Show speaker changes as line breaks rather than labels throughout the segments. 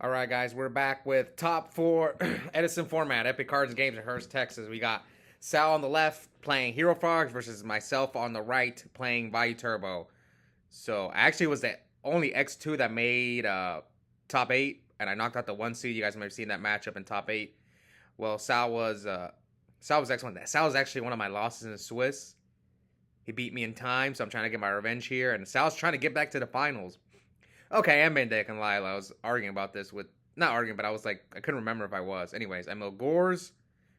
All right, guys, we're back with top four Edison Format, Epic Cards and Games in Hurst, Texas. We got Sal on the left playing Hero Frogs versus myself on the right playing Vayu Turbo. So I actually was the only X2 that made top 8, and I knocked out the 1 seed. You guys might have seen that matchup in top 8. Well, Sal was excellent. Sal was actually one of my losses in the Swiss. He beat me in time, so I'm trying to get my revenge here. And Sal's trying to get back to the finals. Okay, I'm Bandek and Lila. I was arguing about this with, not arguing, but I was like, I couldn't remember if I was. Anyways, I know Gores,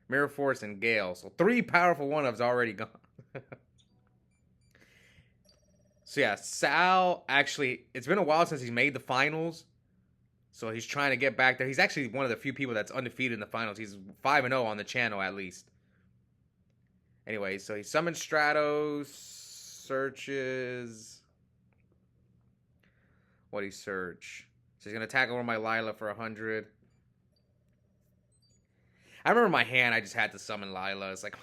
Mirror Force, and Gale. So 3 powerful one-ofs already gone. So yeah, Sal, actually, it's been a while since he's made the finals. So he's trying to get back there. He's actually one of the few people that's undefeated in the finals. He's 5-0 on the channel at least. Anyway, so he summons Stratos, searches. What do you search? So he's going to attack over my Lila for 100. I remember my hand, I just had to summon Lila. It's like...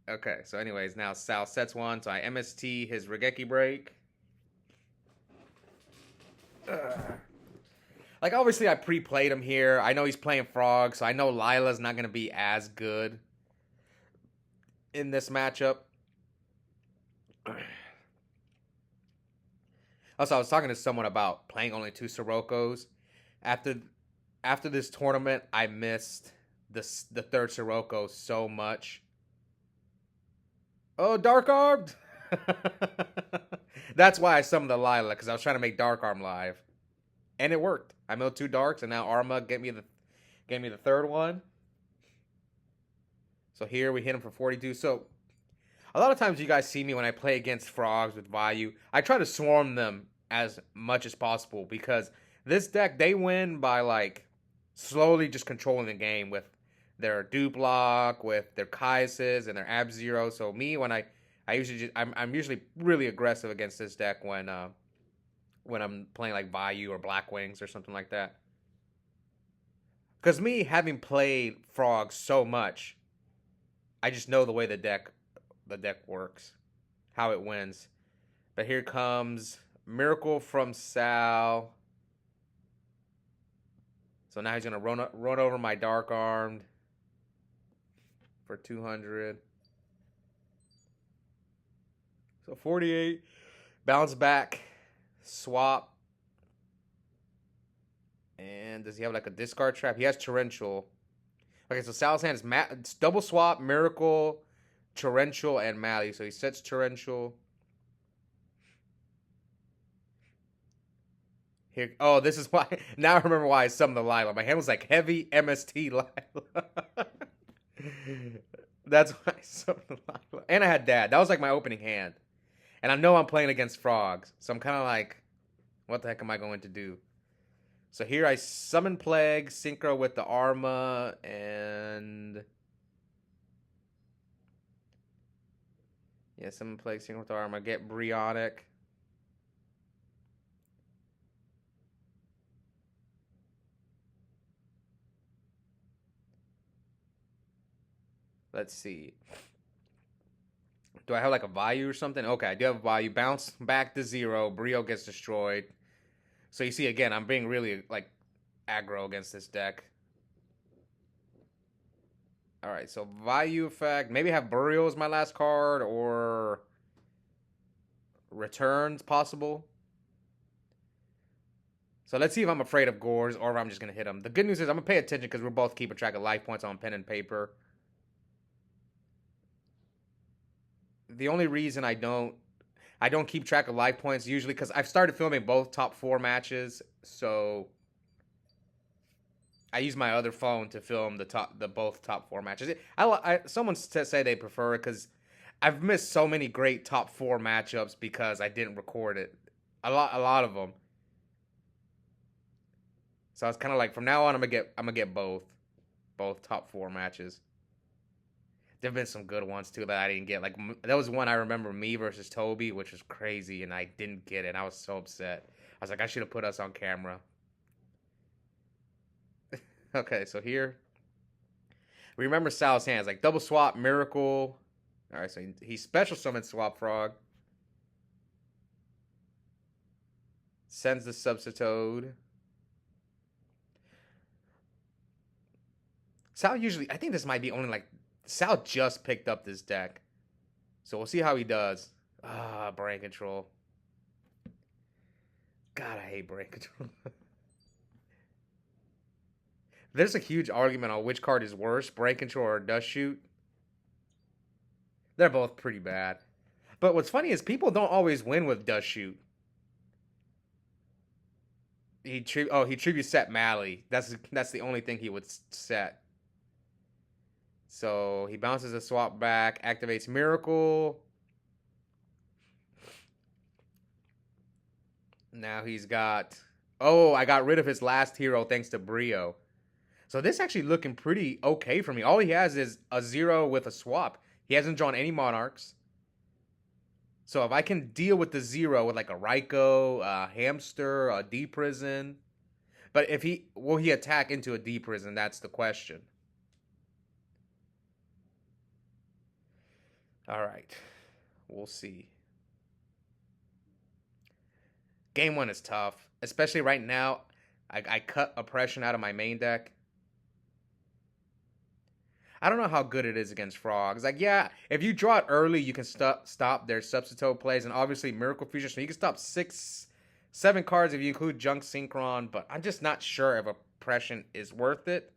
Okay, so anyways, now Sal sets one. So I MST his Regeki break. Like, obviously, I pre-played him here. I know he's playing Frog, so I know Lila's not going to be as good in this matchup. Also, I was talking to someone about playing only 2 Sirokkos. After this tournament, I missed the 3rd Sirocco so much. Oh, Dark Armed! That's why I summoned the Lila, because I was trying to make Dark Arm live. And it worked. I milled 2 Darks, and now Arma gave me the 3rd one. So here we hit him for 42. So a lot of times you guys see me when I play against Frogs with Vayu. I try to swarm them as much as possible because this deck, they win by like slowly just controlling the game with their dupe lock, with their Kaises and their Ab Zero. So me, when I usually just, I'm usually really aggressive against this deck when I'm playing like Vayu or Black Wings or something like that. Because me having played Frogs so much, I just know the way the deck works, how it wins. But here comes Miracle from Sal. So now he's gonna run over my Dark Armed for 200. So 48. Bounce back. Swap. And does he have like a discard trap? He has Torrential. Okay, so Sal's hand is it's double swap, Miracle, Torrential, and Mally. So he sets Torrential. Here, oh, this is why. Now I remember why I summoned the Lila. My hand was like heavy MST Lila. That's why I summoned the Lila. And I had Dad. That was like my opening hand. And I know I'm playing against Frogs. So I'm kind of like, what the heck am I going to do? So here I summon Plague, Synchro with the Arma, and... Yeah, summon Plague, Synchro with the Arma, get Brionic. Let's see. Do I have like a Vayu or something? Okay, I do have a Vayu. Bounce back to 0. Brio gets destroyed. So you see, again, I'm being really, like, aggro against this deck. Alright, so Vayu effect. Maybe have Burial as my last card, or Returns possible. So let's see if I'm afraid of Gores, or if I'm just going to hit him. The good news is I'm going to pay attention because we're both keeping track of life points on pen and paper. The only reason I don't keep track of life points usually because I've started filming both top 4 matches, so I use my other phone to film both top 4 matches. Someone say they prefer it because I've missed so many great top 4 matchups because I didn't record it. A lot of them. So I was kind of like, from now on, I'm gonna get both top 4 matches. There've been some good ones too that I didn't get. Like, there was one I remember, me versus Toby, which was crazy, and I didn't get it. I was so upset. I was like, I should have put us on camera. Okay, so here, remember Sal's hands, like double swap, Miracle. All right, so he special summons Swap Frog. Sends the Substitute. Sal usually, I think this might be only like, Sal just picked up this deck. So we'll see how he does. Ah, brain control. God, I hate brain control. There's a huge argument on which card is worse, brain control or dust shoot. They're both pretty bad. But what's funny is people don't always win with dust shoot. He tribute set Mally. That's the only thing he would set. So he bounces a swap back, activates Miracle. Now he's got. Oh, I got rid of his last hero thanks to Brio. So this actually looking pretty okay for me. All he has is a 0 with a swap. He hasn't drawn any Monarchs. So if I can deal with the 0 with like a Raikou, a Hamster, a D Prison. But if will he attack into a D Prison? That's the question. All right. We'll see. Game 1 is tough. Especially right now. I cut Oppression out of my main deck. I don't know how good it is against frogs. Like, yeah, if you draw it early, you can stop their substitute plays, and obviously Miracle Fusion, so you can stop 7 cards if you include Junk Synchron, but I'm just not sure if Oppression is worth it.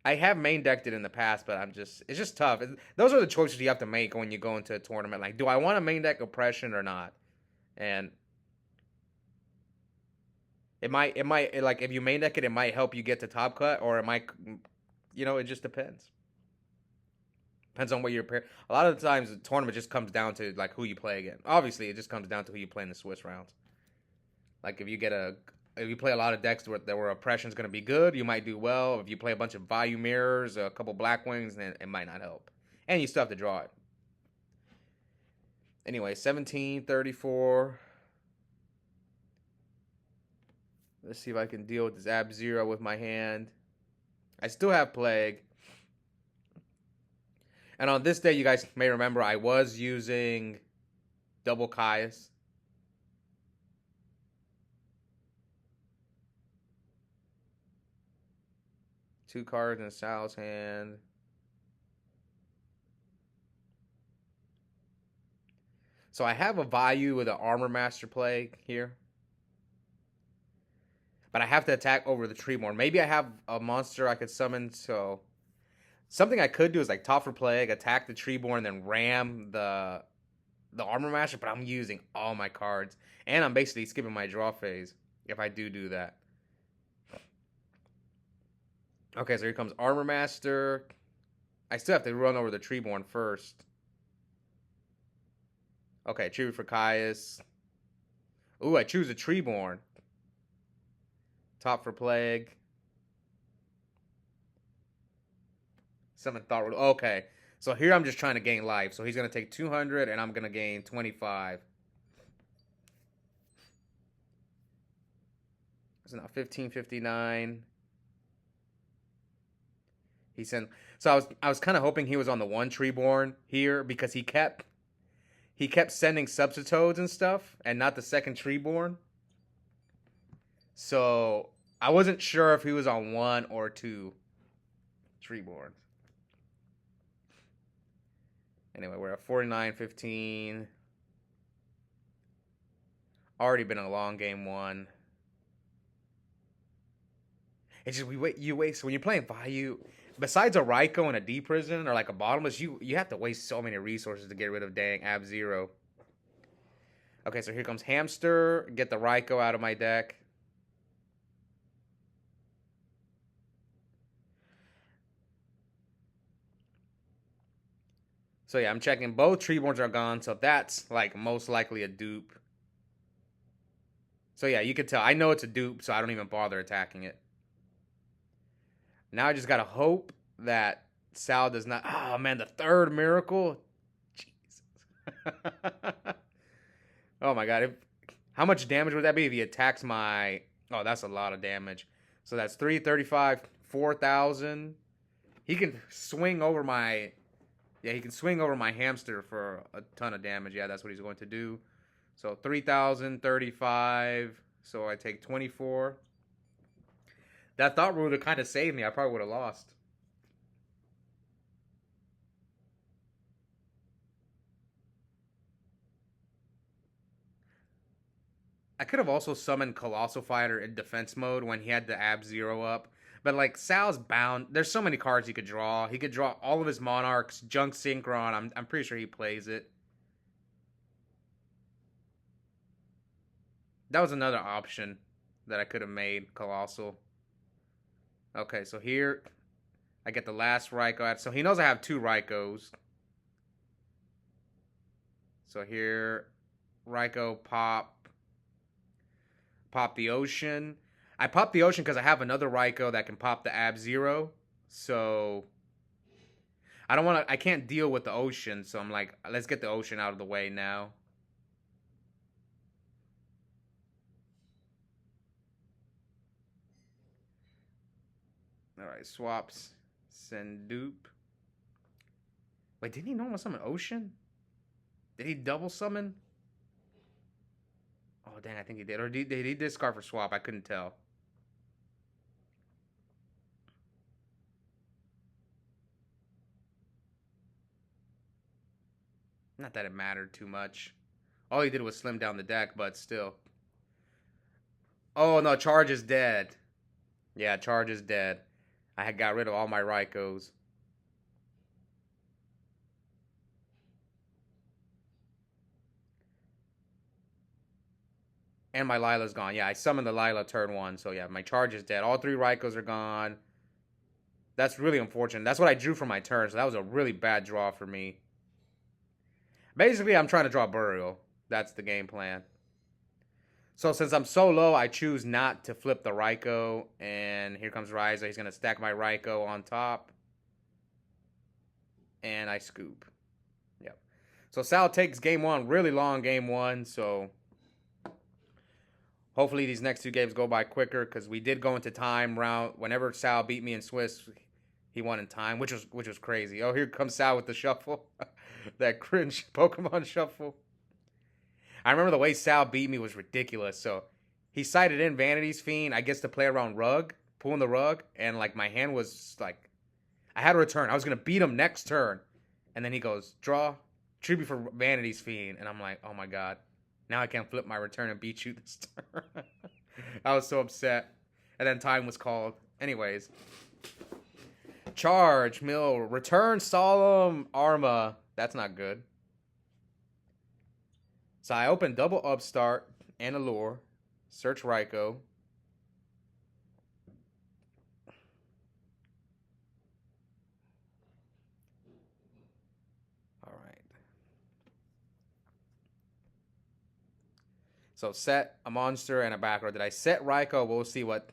I have main decked it in the past, but it's just tough. Those are the choices you have to make when you go into a tournament. Like, do I want to main deck Oppression or not? And it might, like, if you main deck it, it might help you get to top cut, or it might... it just depends. Depends on what you're paired. A lot of the times, the tournament just comes down to like who you play again. Obviously, it just comes down to who you play in the Swiss rounds. Like if you play a lot of decks where Oppression's going to be good, you might do well. If you play a bunch of Vayu Mirrors, a couple Black Wings, then it might not help. And you still have to draw it. Anyway, 1734. Let's see if I can deal with this Ab-Zero with my hand. I still have Plague. And on this day, you guys may remember, I was using double Caius. Two cards in Sal's hand. So I have a Vayu with an Armor Master Plague here. But I have to attack over the Treeborn. Maybe I have a monster I could summon, so... Something I could do is like top for Plague, attack the Treeborn, then ram the Armor Master, but I'm using all my cards. And I'm basically skipping my draw phase if I do that. Okay, so here comes Armor Master. I still have to run over the Treeborn first. Okay, tribute for Caius. Ooh, I choose a Treeborn. Top for Plague. Summon Thought. Okay. So here I'm just trying to gain life. So he's going to take 200 and I'm going to gain 25. So now 1559. He sent. So I was kind of hoping he was on the one Treeborn here because he kept sending Substitutes and stuff and not the second Treeborn. So I wasn't sure if he was on 1 or 2 Treeborns. Anyway, we're at 49-15. Already been a long game 1. It's just you waste when you're playing Vayu. Besides a Raikou and a D Prison or like a Bottomless, you have to waste so many resources to get rid of dang Ab-Zero. Okay, so here comes Hamster. Get the Raikou out of my deck. So yeah, I'm checking both Treeborns are gone, so that's like most likely a dupe. So yeah, you can tell. I know it's a dupe, so I don't even bother attacking it. Now I just gotta hope that Sal does not... Oh man, the third Miracle? Jesus. Oh my god. How much damage would that be if he attacks my... Oh, that's a lot of damage. So that's 335, 4,000. He can swing over my... Yeah, he can swing over my Hamster for a ton of damage. Yeah, that's what he's going to do. So 3,035. So I take 24. That thought would have kind of saved me. I probably would have lost. I could have also summoned Colossal Fighter in defense mode when he had the Ab Zero up. But like Sal's bound. There's so many cards he could draw. He could draw all of his Monarchs, Junk Synchron. I'm pretty sure he plays it. That was another option that I could have made, Colossal. Okay, so here I get the last Raikou. So he knows I have two Raikous. So here, Raikou pop the Ocean. I pop the Ocean because I have another Raikou that can pop the Ab Zero. So I don't want to. I can't deal with the Ocean. So I'm like, let's get the Ocean out of the way now. All right, swaps. Send dupe. Wait, didn't he normal summon Ocean? Did he double summon? Oh, dang, I think he did. Or did he discard for swap? I couldn't tell. Not that it mattered too much. All he did was slim down the deck, but still. Oh, no, Charge is dead. Yeah, Charge is dead. I had got rid of all my Raikous. And my Lila's gone. Yeah, I summoned the Lila turn 1. So yeah, my Charge is dead. All 3 Raikous are gone. That's really unfortunate. That's what I drew for my turn. So that was a really bad draw for me. Basically, I'm trying to draw Burial. That's the game plan. So since I'm so low, I choose not to flip the Raikou. And here comes Ryza. He's going to stack my Raikou on top. And I scoop. Yep. So Sal takes game 1. Really long game 1. So hopefully these next 2 games go by quicker. Because we did go into time round. Whenever Sal beat me in Swiss, he won in time. Which was crazy. Oh, here comes Sal with the shuffle. That cringe Pokemon shuffle. I remember the way Sal beat me was ridiculous. So he sided in Vanity's Fiend, I guess, to play around Rug, pulling the Rug, and like my hand was like, I had a return. I was gonna beat him next turn, and then he goes draw, tribute for Vanity's Fiend, and I'm like, oh my god, now I can't flip my return and beat you this turn. I was so upset, and then time was called. Anyways, Charge, Mill, return Solemn Arma. That's not good. So I open double Upstart and Allure. Search Raikou. All right. So set a monster and a back row. Did I set Raikou? We'll see what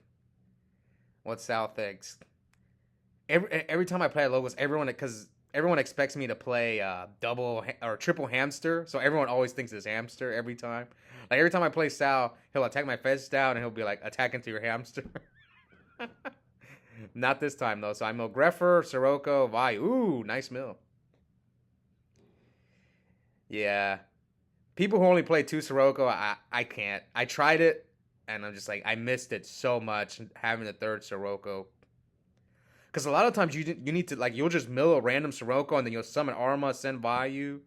Sal thinks. Every time I play Logos, everyone expects me to play double or triple hamster, so everyone always thinks it's hamster every time. Like every time I play Sal, he'll attack my fence down and he'll be like, attack into your hamster. Not this time though. So I mill Greffer, Sirocco, Vayu. Ooh, nice mill. Yeah. People who only play 2 Sirocco, I can't. I tried it and I'm just like, I missed it so much having the 3rd Sirocco. Because a lot of times you need to, like, you'll just mill a random Sirocco and then you'll summon Arma, send Vayu.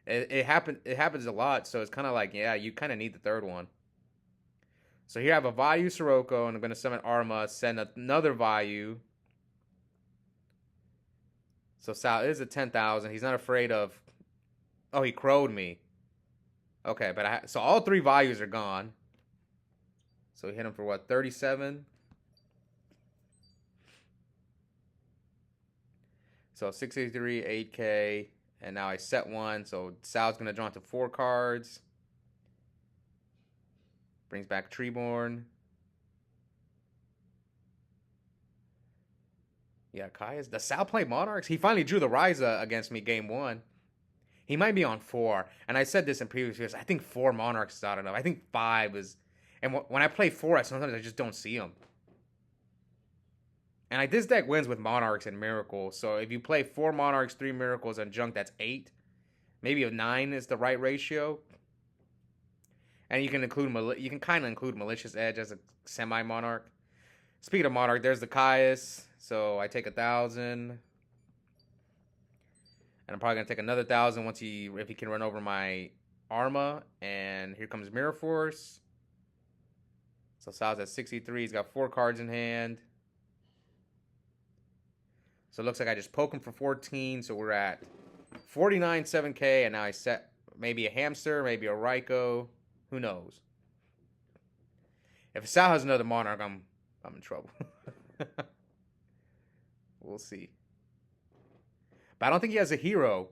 It happens a lot, so it's kind of like, yeah, you kind of need the 3rd one. So here I have a Vayu Sirocco, and I'm going to summon Arma, send another Vayu. So Sal is at 10,000. He's not afraid of... Oh, he crowed me. Okay, but so all 3 Vayus are gone. So we hit him for what, 37? So 683, 8K, and now I set 1. So Sal's going to draw into 4 cards. Brings back Treeborn. Yeah, Kaya's... Does Sal play Monarchs? He finally drew the Ryza against me game 1. He might be on 4. And I said this in previous videos. I think 4 Monarchs is not enough. I think 5 is... And when I play 4, sometimes I just don't see them. And like this deck wins with Monarchs and Miracles. So if you play 4 Monarchs, 3 Miracles, and Junk, that's 8. Maybe a 9 is the right ratio. And you can kind of include Malicious Edge as a semi-Monarch. Speaking of Monarch, there's the Caius. So I take 1,000. And I'm probably gonna take another 1,000 once if he can run over my Arma. And here comes Mirror Force. So Sal's at 63. He's got 4 cards in hand. So it looks like I just poke him for 14. So we're at 49 7K. And now I set maybe a Hamster, maybe a Raikou. Who knows? If Sal has another Monarch, I'm in trouble. We'll see. But I don't think he has a hero.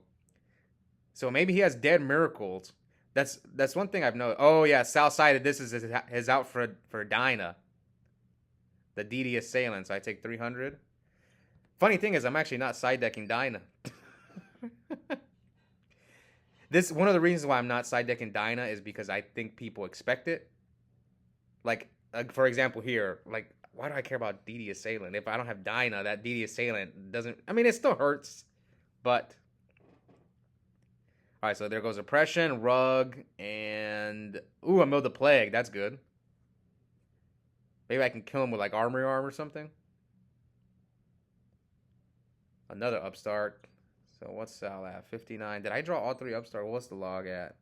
So maybe he has Dead Miracles. That's one thing I've noticed. Oh yeah, Sal cited this is his out for Dinah. The DD Assailant. So I take 300. Funny thing is, I'm actually not side decking Dinah. This one of the reasons why I'm not side decking Dinah is because I think people expect it. Like for example here, like why do I care about DD Assailant? If I don't have Dinah, that DD Assailant doesn't. I mean, it still hurts, but. All right, so there goes Oppression, Rug, and ooh, I milled the Plague. That's good. Maybe I can kill him with like Armory Arm or something. Another Upstart. So what's Sal at? 59. Did I draw all 3 Upstart? What's the log at?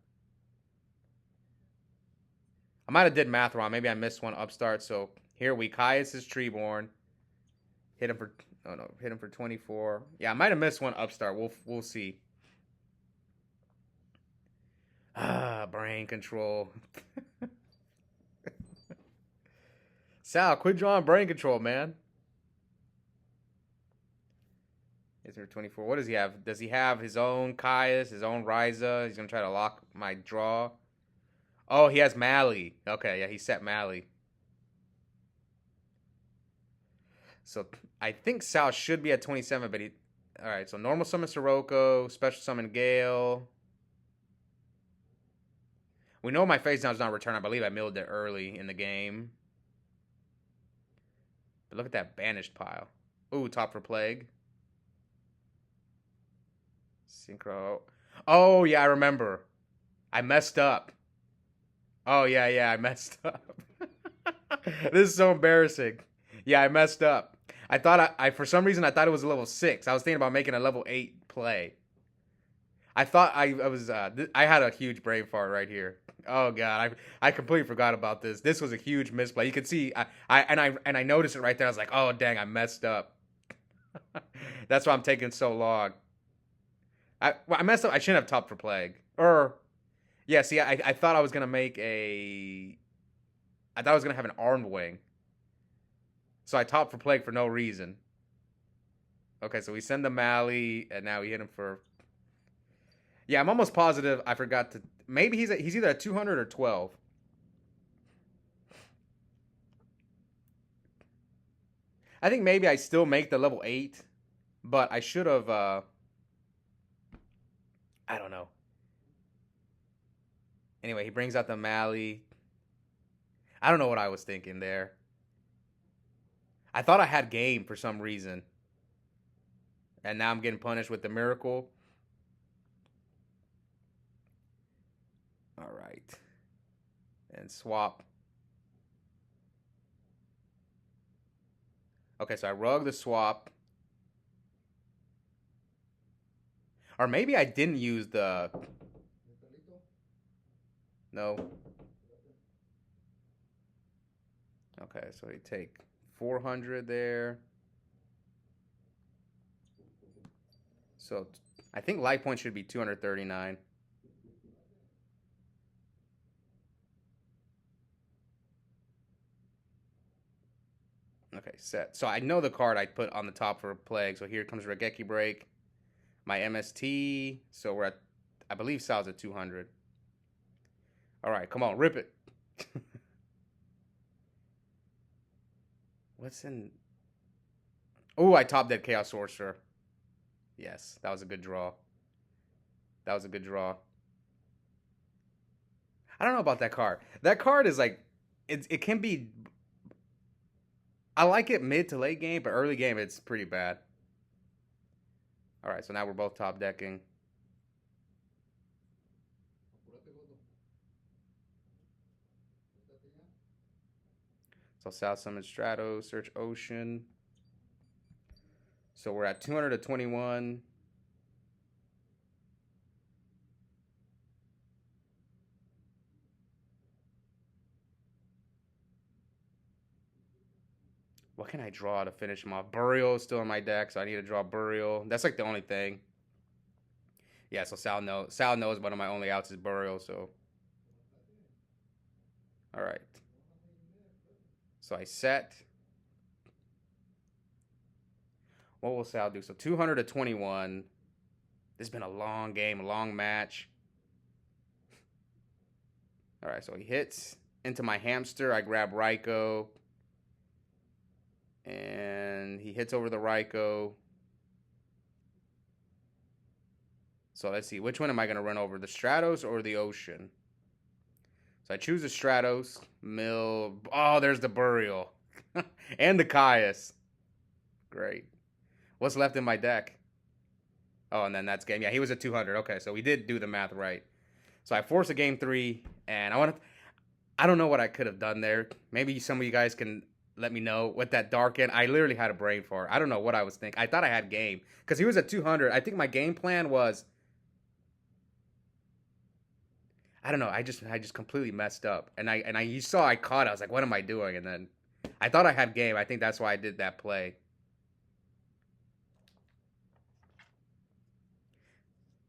I might have did math wrong. Maybe I missed one Upstart. So here we Caius is Treeborn. Hit him for hit him for 24. Yeah, I might have missed one Upstart. We'll see. Brain control. Sal, quit drawing brain control, man. Is there 24? What does he have? Does he have his own Caius, his own Ryza? He's going to try to lock my draw. Oh, he has Mally. Okay, yeah, he set Mally. So I think Sal should be at 27, but he... Alright, so normal summon Sirocco, special summon Gale. We know my face down is not return. I believe I milled it early in the game. But look at that banished pile. Ooh, top for Plague. Synchro. Oh, yeah, I remember. I messed up. Oh, yeah, I messed up. This is so embarrassing. Yeah, I messed up. I thought I for some reason, I thought it was a level 6. I was thinking about making a level 8 play. I thought I had a huge brain fart right here. Oh god, I completely forgot about this. This was a huge misplay. You could see I noticed it right there. I was like, oh dang, I messed up. That's why I'm taking so long. I messed up. I shouldn't have topped for Plague. Or yeah, see, I thought I was gonna make a. I thought I was gonna have an Armed Wing. So I topped for Plague for no reason. Okay, so we send the Mally, and now we hit him for. Yeah, I'm almost positive I forgot to... Maybe he's either at 200 or 12. I think maybe I still make the level 8. But I should have... I don't know. Anyway, he brings out the Mally. I don't know what I was thinking there. I thought I had game for some reason. And now I'm getting punished with the Miracle. All right. And swap. Okay, so I rug the swap. Or maybe I didn't use the... No. Okay, so we take 400 there. So I think life point should be 239. Okay, set. So I know the card I put on the top for Plague. So here comes Regeki Break. My MST. So we're at, I believe Sal's at 200. All right, come on, rip it. What's in... Oh, I top dead Chaos Sorcerer. Yes, that was a good draw. That was a good draw. I don't know about that card. That card is like... It can be... I like it mid to late game, but early game, it's pretty bad. All right, so now we're both top decking. So Sal summon Strato, search Ocean. So we're at 221. What can I draw to finish him off? Burial is still in my deck, so I need to draw Burial. That's like the only thing. Yeah, so Sal knows one of my only outs is Burial, so. Alright. So I set. What will Sal do? So 200 to 21. This has been a long game, a long match. Alright, so he hits into my hamster. I grab Raikou. And he hits over the Raikou. So let's see. Which one am I going to run over? The Stratos or the Ocean? So I choose the Stratos. Mill. Oh, there's the Burial. And the Caius. Great. What's left in my deck? Oh, and then that's game. Yeah, he was at 200. Okay, so we did do the math right. So I force a game 3. And I don't know what I could have done there. Maybe some of you guys can let me know what that dark end. I literally had a brain fart. I don't know what I was thinking. I thought I had game because he was at 200. I think my game plan was, I don't know. I just completely messed up. And you saw I caught it. I was like, what am I doing? And then I thought I had game. I think that's why I did that play.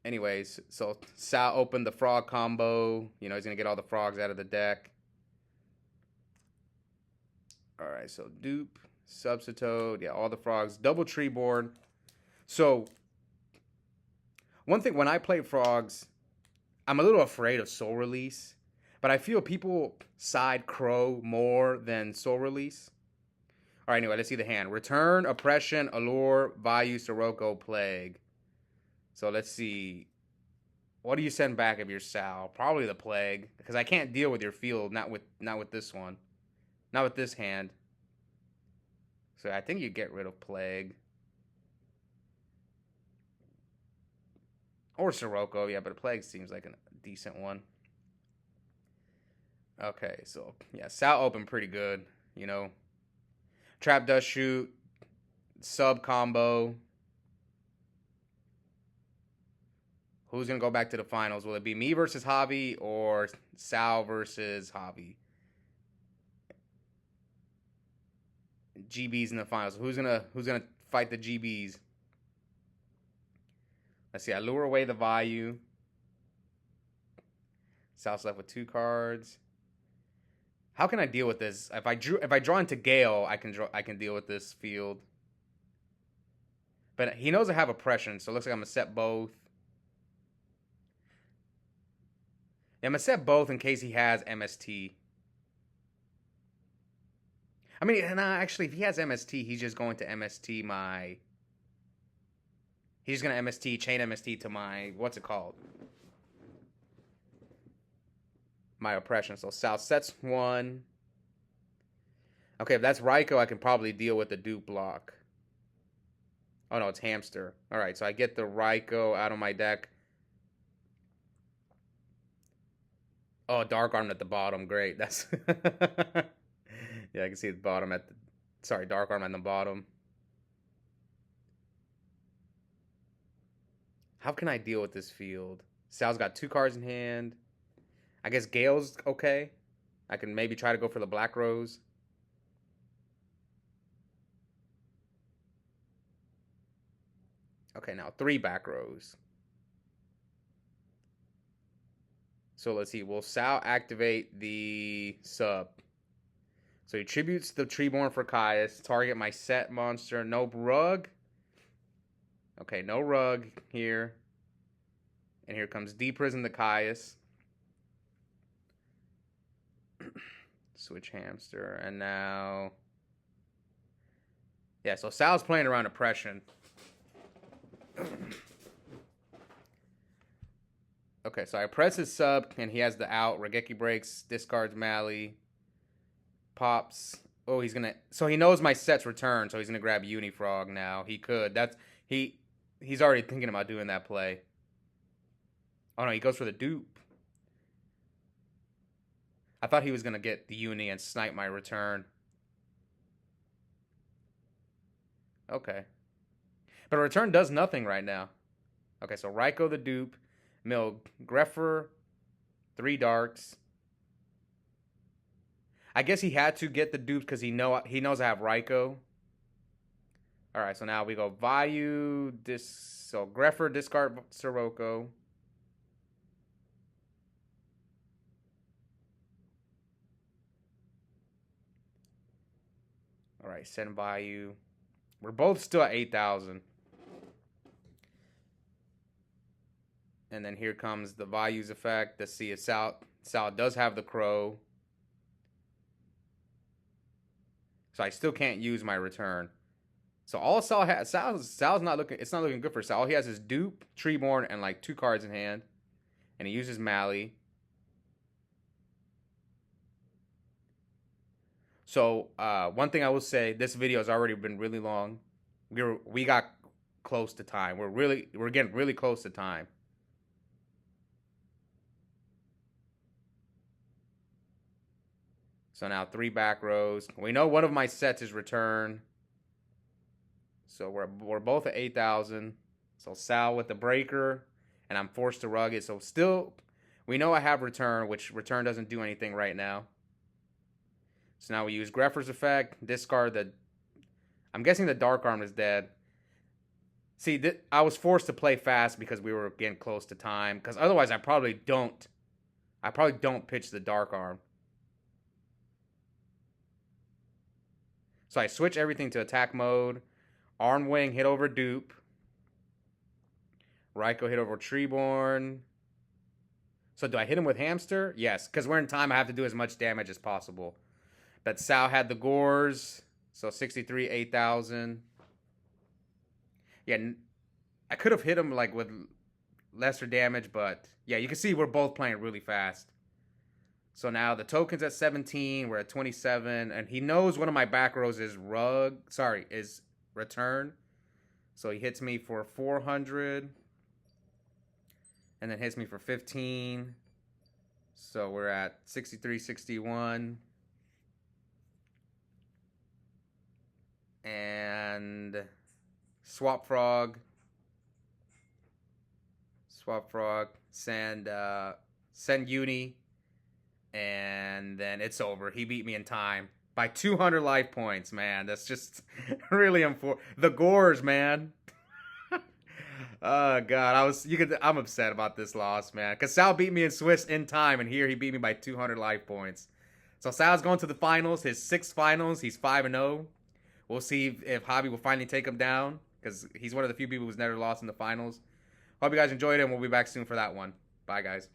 Anyways, so Sal opened the frog combo. You know, he's gonna get all the frogs out of the deck. All right, so dupe, Substitute, yeah, all the frogs, double tree board. So one thing, when I play frogs, I'm a little afraid of soul release, but I feel people side crow more than soul release. All right, anyway, let's see the hand. Return, oppression, allure, Vayu, Sirocco, plague. So let's see. What do you send back of your Sal? Probably the plague, because I can't deal with your field, not with this one. Not with this hand. So I think you get rid of plague. Or Sirocco, yeah, but plague seems like a decent one. Okay, so yeah, Sal opened pretty good, you know. Trap Dust Shoot, sub combo. Who's gonna go back to the finals? Will it be me versus Javi or Sal versus Javi? GBs in the finals. Who's gonna fight the GBs? Let's see. I lure away the Vayu. Sal's left with 2 cards. How can I deal with this? If I draw into Gale, I can deal with this field. But he knows I have oppression, so it looks like I'm gonna set both. Yeah, I'm gonna set both in case he has MST. I mean, nah, actually, if he has MST, he's just going to MST my... He's going to MST, chain MST to my... What's it called? My oppression. So Sal sets 1. Okay, if that's Raikou, I can probably deal with the dupe block. Oh, no, it's Hamster. All right, so I get the Raikou out of my deck. Oh, Dark Arm at the bottom. Great. That's... Yeah, I can see the bottom at the... Sorry, Dark Arm at the bottom. How can I deal with this field? Sal's got 2 cards in hand. I guess Gale's okay. I can maybe try to go for the Black Rose. Okay, now 3 back rows. So let's see. Will Sal activate the sub? So he tributes the Treeborn for Caius. Target my set monster. No rug. Okay, no rug here. And here comes Deprison the Caius. Switch Hamster. And now... Yeah, so Sal's playing around oppression. Okay, so I press his sub, and he has the out. Regeki breaks, discards Mally. Pops. Oh, he's gonna... So he knows my set's return, so he's gonna grab Unifrog now. He could. He's already thinking about doing that play. Oh, no, he goes for the dupe. I thought he was gonna get the Uni and snipe my return. Okay. But return does nothing right now. Okay, so Raikou the dupe, mill Greffer, 3 darks. I guess he had to get the dupes because he knows I have Raikou. All right, so now we go Vayu, so Greffer, discard Sirocco. All right, send Vayu. We're both still at 8,000. And then here comes the Vayu's effect. Let's see if Sal does have the crow. So I still can't use my return. So all Sal has, Sal's not looking, it's not looking good for Sal. All he has is dupe, Treeborn, and like 2 cards in hand. And he uses Mally. So one thing I will say, this video has already been really long. We got close to time. We're getting really close to time. So now 3 back rows. We know one of my sets is return. So we're both at 8,000. So Sal with the breaker, and I'm forced to rug it. So still, we know I have return, which return doesn't do anything right now. So now we use Greffer's effect, discard the. I'm guessing the Dark Arm is dead. See, I was forced to play fast because we were getting close to time. Because otherwise, I probably don't pitch the Dark Arm. So I switch everything to attack mode. Arm Wing hit over dupe. Raikou hit over Treeborn. So do I hit him with Hamster? Yes, because we're in time. I have to do as much damage as possible. But Sal had the Gores. So 63, 8,000. Yeah, I could have hit him like with lesser damage, but yeah, you can see we're both playing really fast. So now the token's at 17, we're at 27, and he knows one of my back rows is is return. So he hits me for 400, and then hits me for 15. So we're at 63, 61. And Swap Frog, send Uni, and then it's over. He beat me in time by 200 life points, man. That's just really unfortunate. The Gores, man. Oh god, I'm upset about this loss, man. Cause Sal beat me in Swiss in time, and here he beat me by 200 life points. So Sal's going to the finals, his 6th finals. He's 5-0. We'll see if Hobby will finally take him down, because he's one of the few people who's never lost in the finals. Hope you guys enjoyed it, and we'll be back soon for that one. Bye, guys.